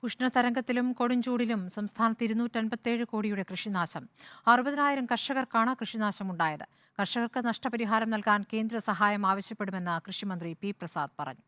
ഉഷ്ണതരംഗത്തിലും കൊടുംചൂടിലും സംസ്ഥാനത്ത് 257 കോടിയുടെ കൃഷിനാശം. 60,000 കർഷകർക്കാണ് കൃഷിനാശമുണ്ടായത്. കർഷകർക്ക് നഷ്ടപരിഹാരം നൽകാൻ കേന്ദ്ര സഹായം ആവശ്യപ്പെടുമെന്ന് കൃഷിമന്ത്രി പി പ്രസാദ് പറഞ്ഞു.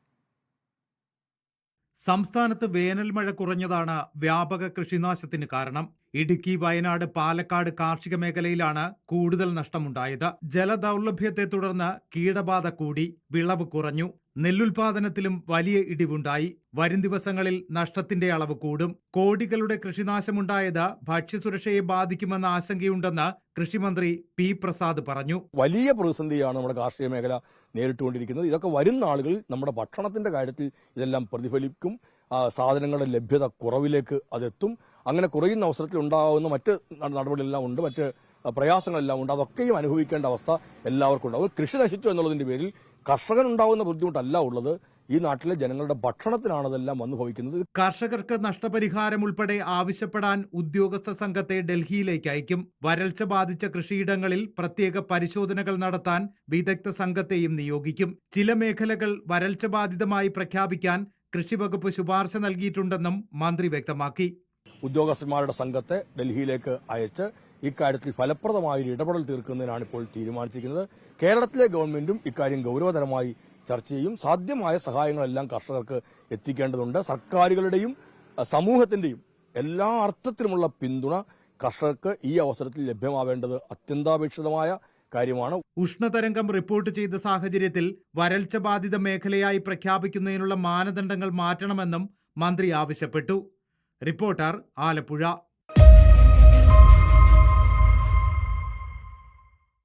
സംസ്ഥാനത്ത് വേനൽ മഴ കുറഞ്ഞതാണ് വ്യാപക കൃഷിനാശത്തിന് കാരണം. ഇടുക്കി, വയനാട്, പാലക്കാട് കാർഷിക മേഖലയിലാണ് കൂടുതൽ നഷ്ടമുണ്ടായത്. ജലദൗർലഭ്യത്തെ തുടർന്ന് കീടബാധ കൂടി, വിളവ് കുറഞ്ഞു. നെല്ലുൽപാദനത്തിലും വലിയ ഇടിവുണ്ടായി. വരും ദിവസങ്ങളിൽ നഷ്ടത്തിന്റെ അളവ് കൂടും. കോടികളുടെ കൃഷിനാശമുണ്ടായത് ഭക്ഷ്യസുരക്ഷയെ ബാധിക്കുമെന്ന ആശങ്കയുണ്ടെന്ന് കൃഷിമന്ത്രി പി പ്രസാദ് പറഞ്ഞു. വലിയ പ്രതിസന്ധിയാണ് നമ്മുടെ കാർഷിക മേഖല നേരിട്ടുകൊണ്ടിരിക്കുന്നത്. ഇതൊക്കെ വരുന്ന ആളുകളിൽ നമ്മുടെ ഭക്ഷണത്തിന്റെ കാര്യത്തിൽ ഇതെല്ലാം പ്രതിഫലിക്കും. സാധനങ്ങളുടെ ലഭ്യത കുറവിലേക്ക് അതെത്തും. അങ്ങനെ കുറയുന്ന അവസരത്തിൽ ഉണ്ടാകുന്ന മറ്റ് നടപടികളെല്ലാം ഉണ്ട്, മറ്റ് പ്രയാസങ്ങളെല്ലാം ഉണ്ട്. അതൊക്കെയും അനുഭവിക്കേണ്ട അവസ്ഥ എല്ലാവർക്കും ഉണ്ടാവും. കൃഷി നശിച്ചു എന്നുള്ളതിന്റെ പേരിൽ കർഷകനുണ്ടാവുന്ന ബുദ്ധിമുട്ടല്ല ഉള്ളത്. ഈ നാട്ടിലെ ജനങ്ങളുടെ ഭക്ഷണത്തിനാണ് അതെല്ലാം വന്നു ഭവിക്കുന്നത്. കർഷകർക്ക് നഷ്ടപരിഹാരം ഉൾപ്പെടെ ആവശ്യപ്പെടാൻ ഉദ്യോഗസ്ഥ സംഘത്തെ ഡൽഹിയിലേക്ക് അയക്കും. വരൾച്ച ബാധിച്ച കൃഷിയിടങ്ങളിൽ പ്രത്യേക പരിശോധനകൾ നടത്താൻ വിദഗ്ധ സംഘത്തെയും നിയോഗിക്കും. ചില മേഖലകൾ വരൾച്ച ബാധിതമായി പ്രഖ്യാപിക്കാൻ കൃഷിവകുപ്പ് ശുപാർശ നൽകിയിട്ടുണ്ടെന്നും മന്ത്രി വ്യക്തമാക്കി. ഉദ്യോഗസ്ഥന്മാരുടെ സംഘത്തെ ഡൽഹിയിലേക്ക് അയച്ച് ഇക്കാര്യത്തിൽ ഫലപ്രദമായ ഒരു ഇടപെടൽ തീർക്കുന്നതിനാണ് ഇപ്പോൾ തീരുമാനിച്ചിരിക്കുന്നത്. കേരളത്തിലെ ഗവൺമെന്റും ഇക്കാര്യം ഗൌരവതരമായി ചർച്ച ചെയ്യും. സാധ്യമായ സഹായങ്ങളെല്ലാം കർഷകർക്ക് എത്തിക്കേണ്ടതുണ്ട്. സർക്കാരുകളുടെയും സമൂഹത്തിന്റെയും എല്ലാ അർത്ഥത്തിലുമുള്ള പിന്തുണ കർഷകർക്ക് ഈ അവസരത്തിൽ ലഭ്യമാവേണ്ടത് അത്യന്താപേക്ഷിതമായ കാര്യമാണ്. ഉഷ്ണതരംഗം റിപ്പോർട്ട് ചെയ്ത സാഹചര്യത്തിൽ വരൾച്ച ബാധിത മേഖലയായി പ്രഖ്യാപിക്കുന്നതിനുള്ള മാനദണ്ഡങ്ങൾ മാറ്റണമെന്നും മന്ത്രി ആവശ്യപ്പെട്ടു. റിപ്പോർട്ടർ, ആലപ്പുഴ.